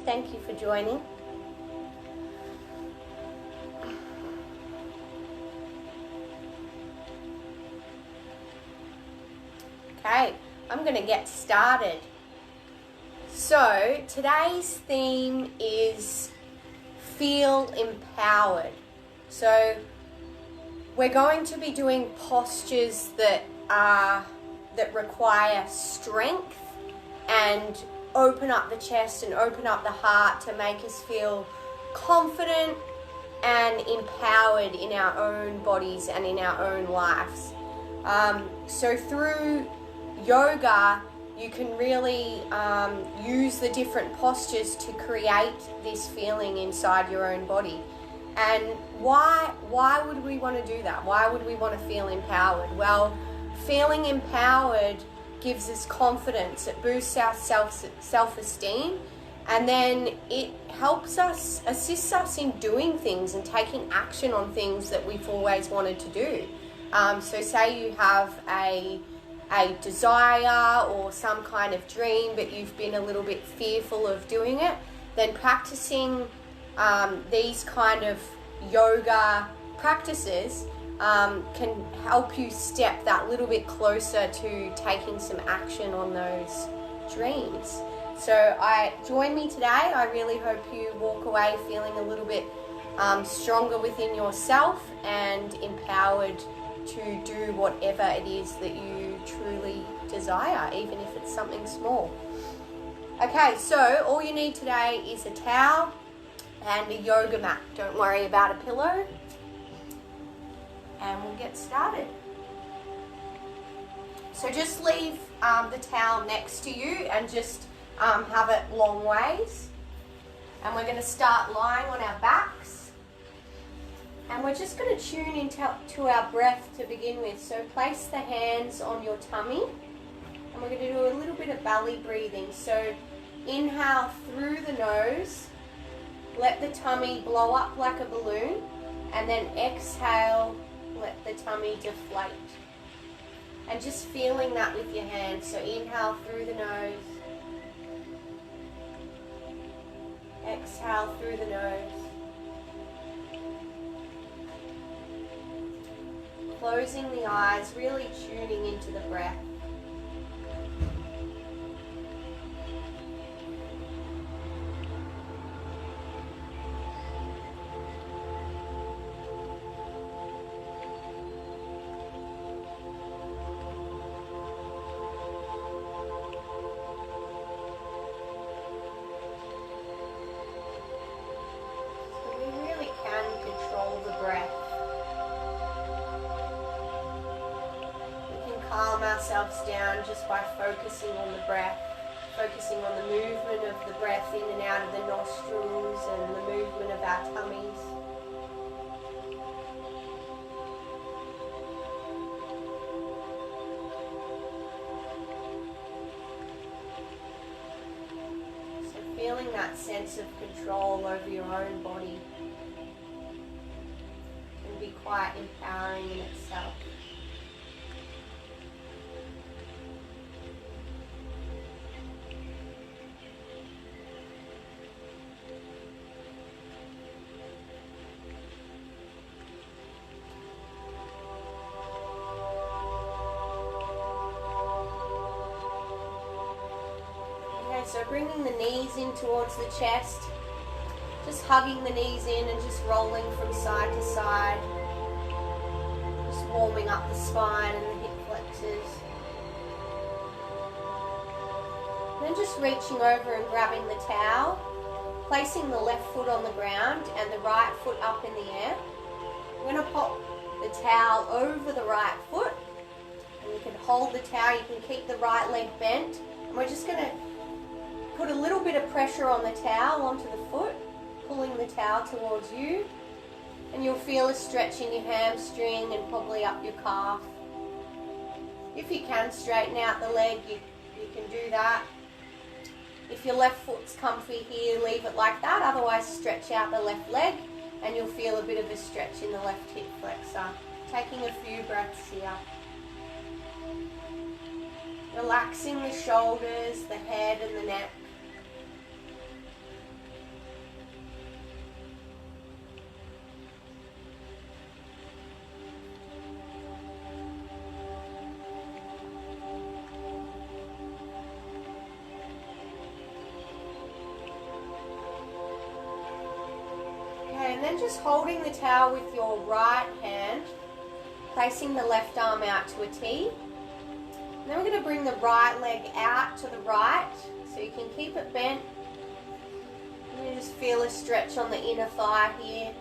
Thank you for joining. Okay, I'm going to get started. So today's theme is feel empowered. So we're going to be doing postures that require strength and open up the chest and open up the heart to make us feel confident and empowered in our own bodies and in our own lives. So through yoga, you can really use the different postures to create this feeling inside your own body. And why would we want to do that? Why would we want to feel empowered? Well, feeling empowered gives us confidence, it boosts our self-esteem, and then it assists us in doing things and taking action on things that we've always wanted to do. So say you have a desire or some kind of dream, but you've been a little bit fearful of doing it, then practicing these kind of yoga practices can help you step that little bit closer to taking some action on those dreams. So join me today. I really hope you walk away feeling a little bit stronger within yourself and empowered to do whatever it is that you truly desire, even if it's something small. Okay, so all you need today is a towel and a yoga mat. Don't worry about a pillow. And we'll get started. So just leave the towel next to you and just have it long ways. And we're going to start lying on our backs. And we're just going to tune into our breath to begin with. So place the hands on your tummy. And we're going to do a little bit of belly breathing. So inhale through the nose. Let the tummy blow up like a balloon. And then exhale. Let the tummy deflate. And just feeling that with your hands. So inhale through the nose. Exhale through the nose. Closing the eyes, really tuning into the breath. Ourselves down just by focusing on the breath, focusing on the movement of the breath in and out of the nostrils and the movement of our tummies. So feeling that sense of control over your own body can be quite empowering in itself. So bringing the knees in towards the chest, just hugging the knees in and just rolling from side to side, just warming up the spine and the hip flexors. Then just reaching over and grabbing the towel, placing the left foot on the ground and the right foot up in the air. We're going to pop the towel over the right foot, and you can hold the towel, you can keep the right leg bent, and we're just going to put a little bit of pressure on the towel onto the foot, pulling the towel towards you, and you'll feel a stretch in your hamstring and probably up your calf. If you can straighten out the leg, you can do that. If your left foot's comfy here, leave it like that. Otherwise, stretch out the left leg and you'll feel a bit of a stretch in the left hip flexor. Taking a few breaths here. Relaxing the shoulders, the head and the neck. And then just holding the towel with your right hand, placing the left arm out to a T. And then we're going to bring the right leg out to the right, so you can keep it bent. And you just feel a stretch on the inner thigh here.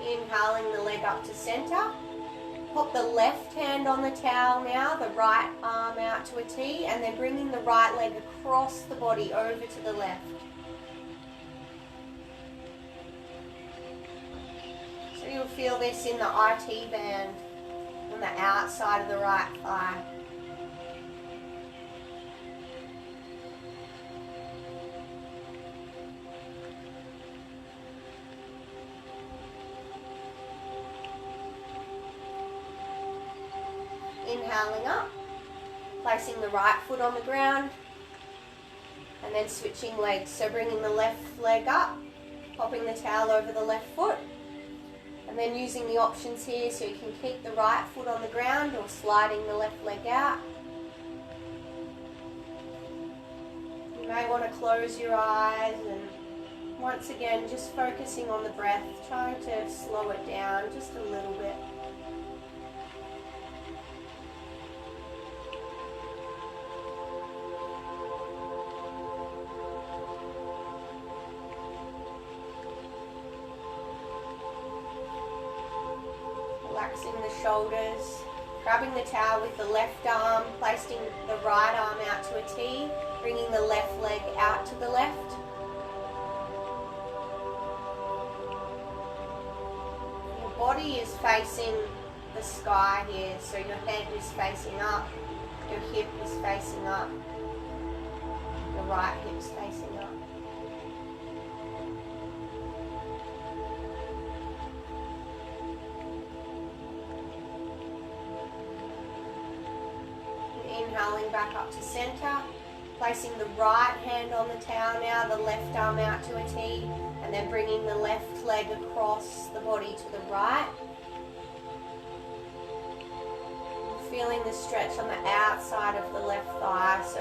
Inhaling the leg up to center. Pop the left hand on the towel now, the right arm out to a T, and then bringing the right leg across the body over to the left. So you'll feel this in the IT band on the outside of the right thigh. Inhaling up, placing the right foot on the ground, and then switching legs. So bringing the left leg up, popping the towel over the left foot, and then using the options here so you can keep the right foot on the ground or sliding the left leg out. You may want to close your eyes and once again just focusing on the breath, trying to slow it down just a little bit. Relaxing the shoulders, grabbing the towel with the left arm, placing the right arm out to a T, bringing the left leg out to the left. Your body is facing the sky here, so your head is facing up, your hip is facing up, your right hip is facing up. Inhaling back up to center, placing the right hand on the towel now, the left arm out to a T, and then bringing the left leg across the body to the right. Feeling the stretch on the outside of the left thigh, so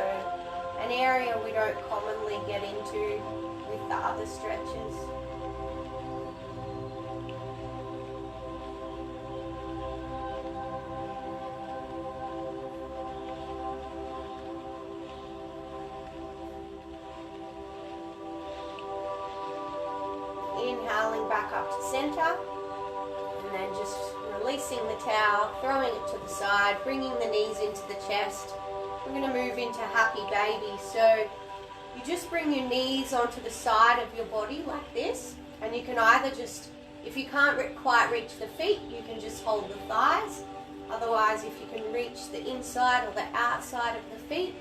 an area we don't commonly get into with the other stretches. Inhaling back up to center, and then just releasing the towel, throwing it to the side, bringing the knees into the chest. We're going to move into happy baby. So you just bring your knees onto the side of your body like this, and you can either just, if you can't quite reach the feet, you can just hold the thighs. Otherwise, if you can reach the inside or the outside of the feet,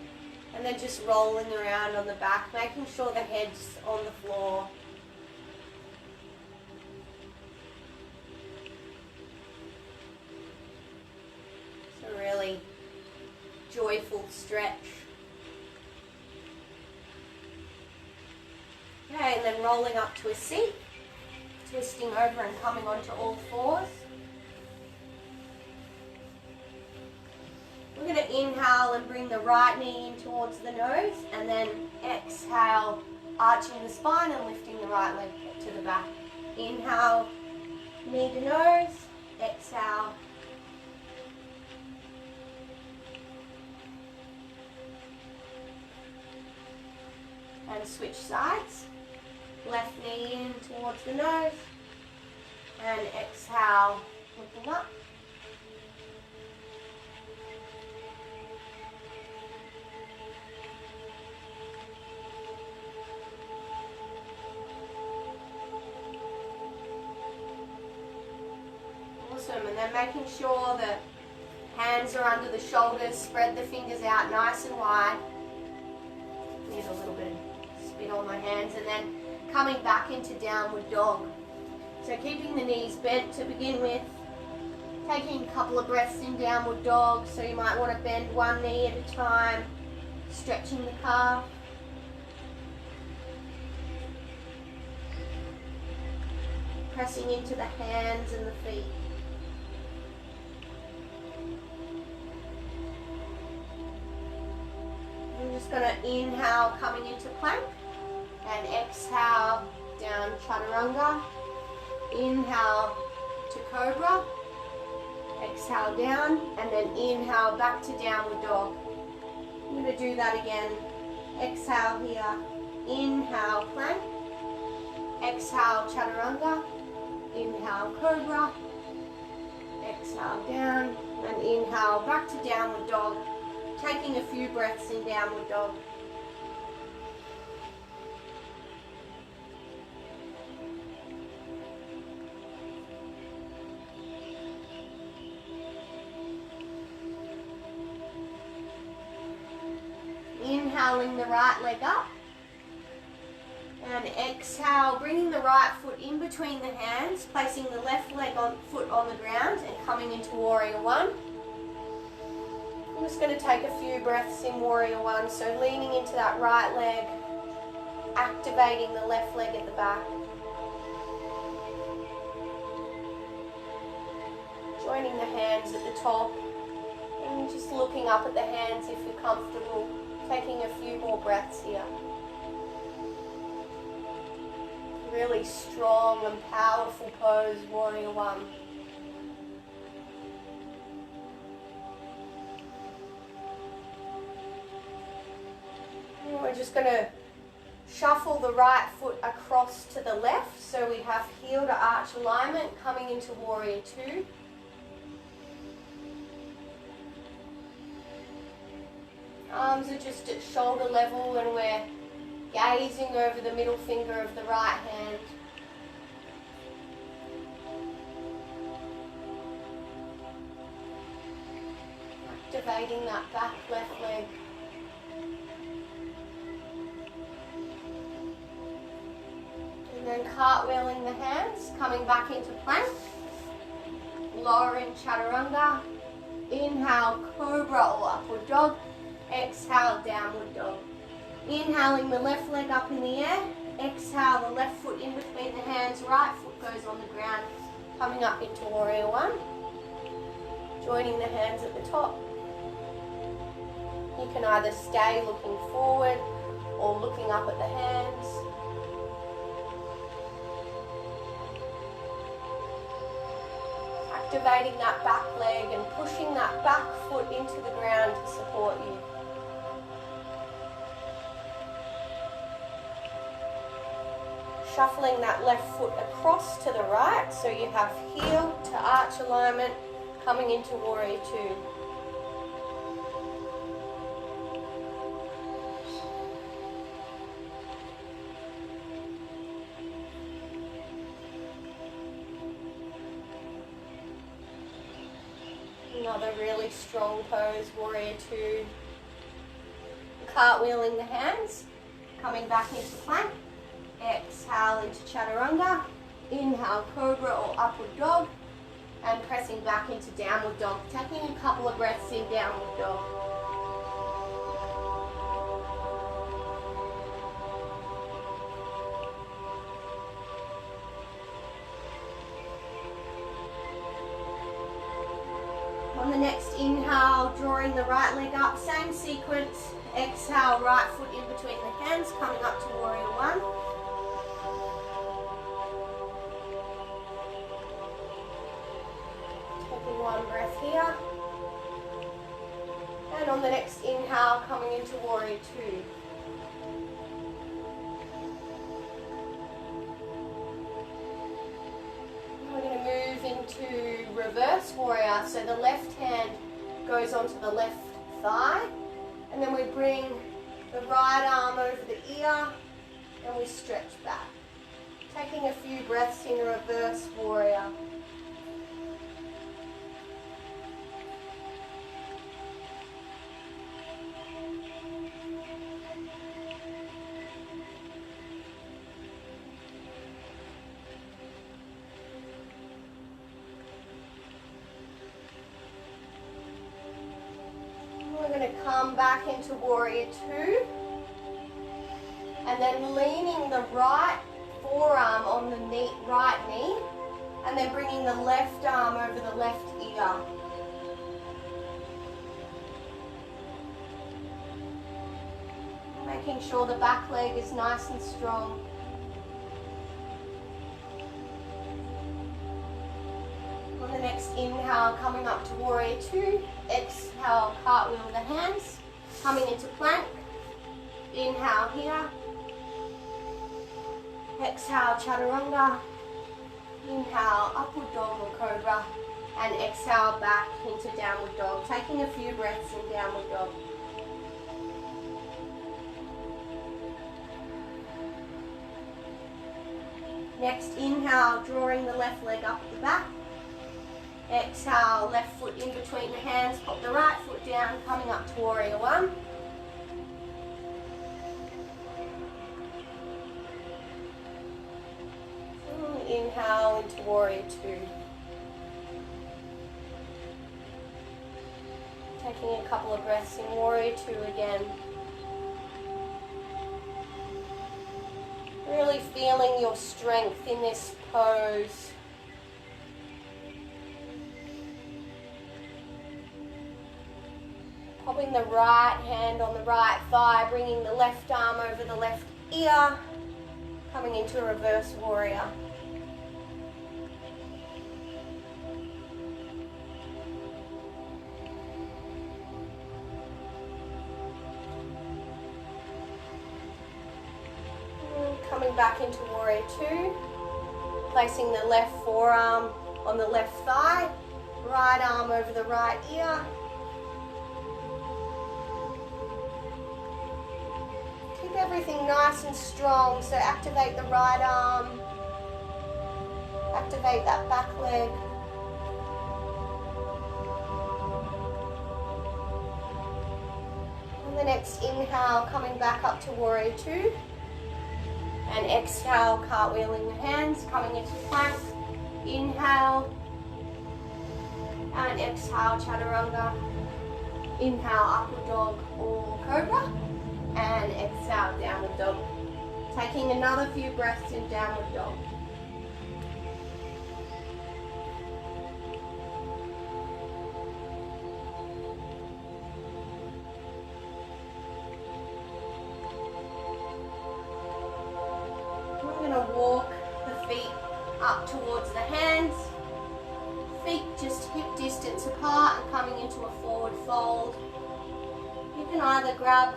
and then just rolling around on the back, making sure the head's on the floor. Really joyful stretch. Okay, and then rolling up to a seat, twisting over and coming onto all fours. We're going to inhale and bring the right knee in towards the nose, and then exhale, arching the spine and lifting the right leg to the back. Inhale, knee to nose, exhale. And switch sides. Left knee in towards the nose. And exhale, looking up. Awesome, and then making sure that hands are under the shoulders, spread the fingers out nice and wide. Need a little bit of spit on my hands, and then coming back into downward dog. So keeping the knees bent to begin with, taking a couple of breaths in downward dog, so you might want to bend one knee at a time, stretching the calf. pressing into the hands and the feet. I'm just going to inhale, coming into plank, and exhale down chaturanga. Inhale to cobra, exhale down, and then inhale back to downward dog. I'm going to do that again. Exhale here, inhale plank, exhale chaturanga, inhale cobra, exhale down, and inhale back to downward dog. Taking a few breaths in downward dog. Inhaling the right leg up, and exhale, bringing the right foot in between the hands, placing the left foot on the ground and coming into warrior one. I'm just going to take a few breaths in warrior one, so leaning into that right leg, activating the left leg at the back. Joining the hands at the top, and just looking up at the hands if you're comfortable. Taking a few more breaths here. Really strong and powerful pose, warrior one. And we're just going to shuffle the right foot across to the left, so we have heel to arch alignment coming into warrior two. Arms are just at shoulder level, and we're gazing over the middle finger of the right hand. Activating that back left leg. And then cartwheeling the hands, coming back into plank. Lowering chaturanga. Inhale, cobra or upward dog. Exhale, downward dog. Inhaling the left leg up in the air. Exhale, the left foot in between the hands. Right foot goes on the ground. Coming up into warrior one. Joining the hands at the top. You can either stay looking forward or looking up at the hands. Activating that back leg and pushing that back foot into the ground to support you. Shuffling that left foot across to the right, so you have heel to arch alignment coming into warrior two. Another really strong pose, warrior two. Cartwheeling the hands, coming back into plank. Exhale into chaturanga. Inhale, cobra or upward dog. And pressing back into downward dog. Taking a couple of breaths in downward dog. On the next inhale, drawing the right leg up, same sequence. Exhale, right foot in between the hands, coming up to warrior one. Taking one breath here. And on the next inhale, coming into warrior two. We're going to move into reverse warrior. So the left hand goes onto the left thigh, and then we bring the right arm over the ear and we stretch back. Taking a few breaths in reverse warrior. We're going to come back into warrior two, and then leaning the right forearm on the right knee, and then bringing the left arm over the left ear. Making sure the back leg is nice and strong. On the next inhale, coming up to Warrior Two. Exhale, cartwheel the hands, coming into plank. Inhale here. Exhale, chaturanga. Inhale, upward dog or cobra. And exhale back into downward dog. Taking a few breaths in downward dog. Next inhale, drawing the left leg up at the back. Exhale, left foot in between the hands, pop the right foot down, coming up to Warrior One. Inhale into Warrior Two. Taking a couple of breaths in Warrior Two again. Really feeling your strength in this pose. Popping the right hand on the right thigh, bringing the left arm over the left ear, coming into a reverse warrior. Coming back into Warrior Two, placing the left forearm on the left thigh, right arm over the right ear. Keep everything nice and strong, so activate the right arm, activate that back leg. On the next inhale, coming back up to Warrior Two. And exhale, cartwheeling the hands, coming into plank. Inhale. And exhale, chaturanga. Inhale, upward dog or cobra. And exhale, downward dog. Taking another few breaths in downward dog. Walk the feet up towards the hands, feet just hip distance apart and coming into a forward fold. You can either grab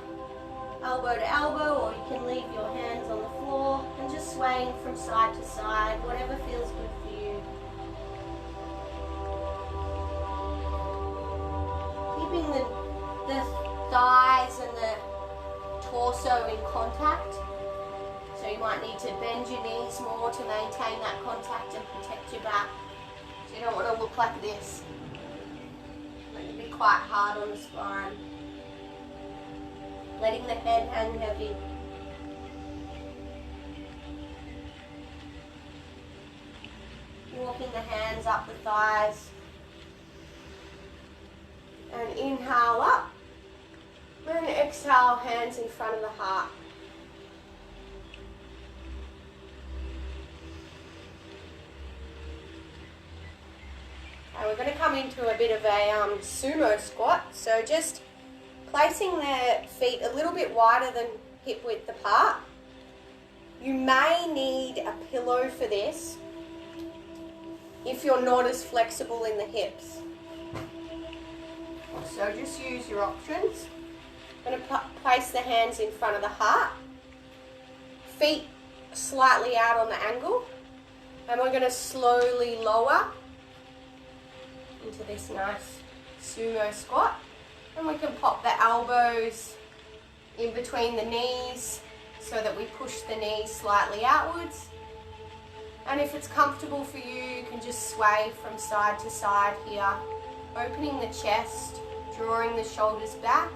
elbow to elbow or you can leave your hands on the floor and just swaying from side to side, whatever feels good for you. Keeping the thighs and the torso in contact. So you might need to bend your knees more to maintain that contact and protect your back. So you don't want to look like this. Let it be quite hard on the spine. Letting the head hang heavy. Walking the hands up the thighs. And inhale up. And exhale, hands in front of the heart. We're going to come into a bit of a sumo squat, so just placing the feet a little bit wider than hip width apart. You may need a pillow for this if you're not as flexible in the hips. So just use your options. I'm going to place the hands in front of the heart, feet slightly out on the angle, and we're going to slowly lower into this nice sumo squat. And we can pop the elbows in between the knees so that we push the knees slightly outwards. And if it's comfortable for you, you can just sway from side to side here, opening the chest, drawing the shoulders back.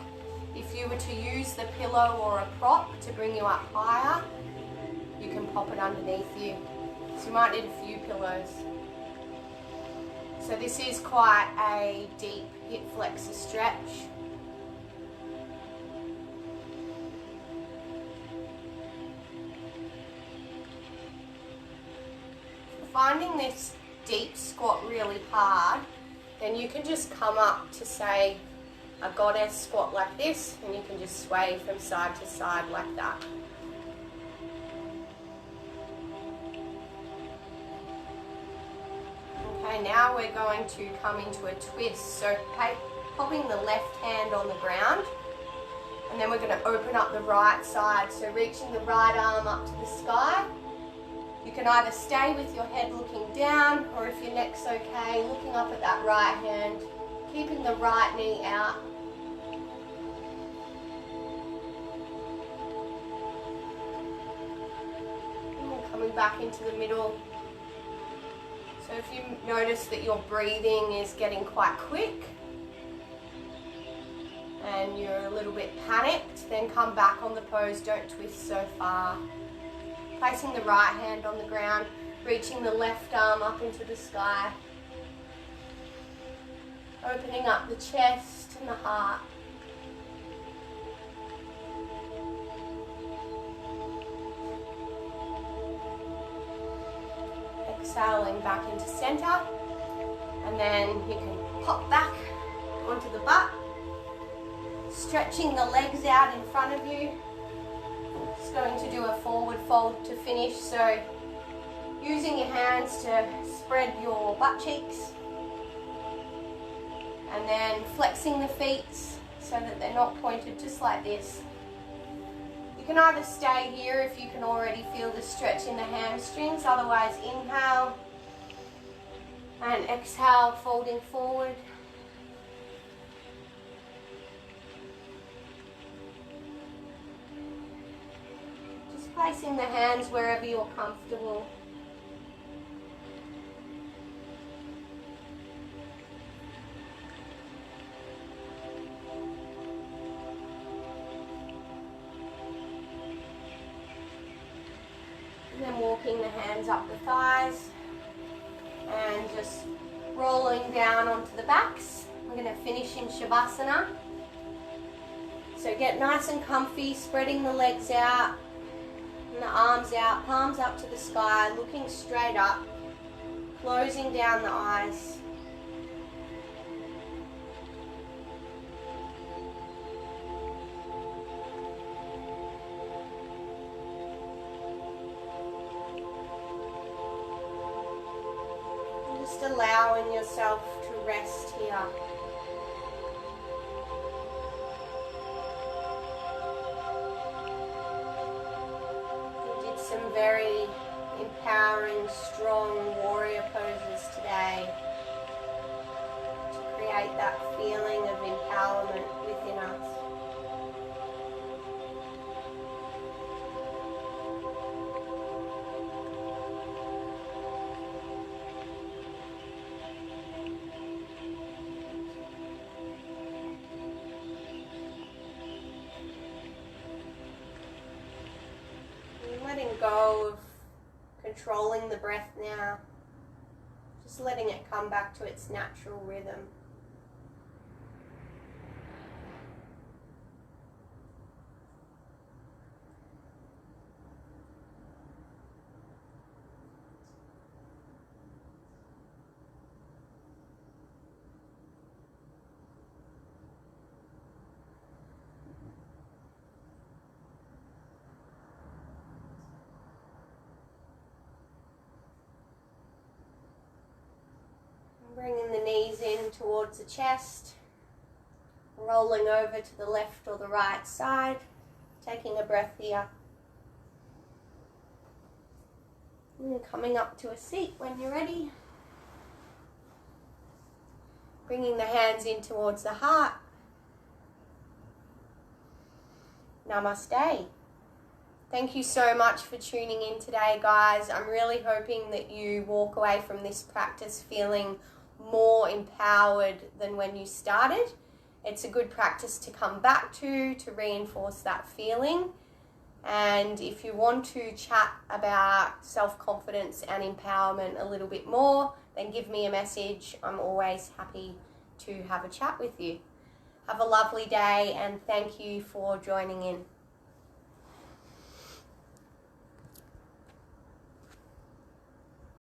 If you were to use the pillow or a prop to bring you up higher, you can pop it underneath you. So you might need a few pillows. So this is quite a deep hip flexor stretch. finding this deep squat really hard, then you can just come up to, say, a goddess squat like this, and you can just sway from side to side like that. Okay, now we're going to come into a twist. So popping the left hand on the ground, and then we're going to open up the right side. So reaching the right arm up to the sky. You can either stay with your head looking down, or if your neck's okay, looking up at that right hand, keeping the right knee out. And coming back into the middle. So if you notice that your breathing is getting quite quick and you're a little bit panicked, then come back on the pose, don't twist so far. Placing the right hand on the ground, reaching the left arm up into the sky. Opening up the chest and the heart. Exhaling back into center, and then you can pop back onto the butt, stretching the legs out in front of you. Just going to do a forward fold to finish, so using your hands to spread your butt cheeks, and then flexing the feet so that they're not pointed, just like this. You can either stay here if you can already feel the stretch in the hamstrings, otherwise inhale and exhale, folding forward. Just placing the hands wherever you're comfortable. And then walking the hands up the thighs and just rolling down onto the backs. We're going to finish in Shavasana. So get nice and comfy, spreading the legs out and the arms out, palms up to the sky, looking straight up, closing down the eyes. Just allowing yourself to rest here. We did some very empowering, strong warrior poses today to create that feeling of empowerment within us. Letting go of controlling the breath now, just letting it come back to its natural rhythm. Bringing the knees in towards the chest, rolling over to the left or the right side, taking a breath here. And coming up to a seat when you're ready. Bringing the hands in towards the heart. Namaste. Thank you so much for tuning in today, guys. I'm really hoping that you walk away from this practice feeling more empowered than when you started. It's a good practice to come back to reinforce that feeling. And if you want to chat about self-confidence and empowerment a little bit more, then give me a message. I'm always happy to have a chat with you. Have a lovely day, and thank you for joining in.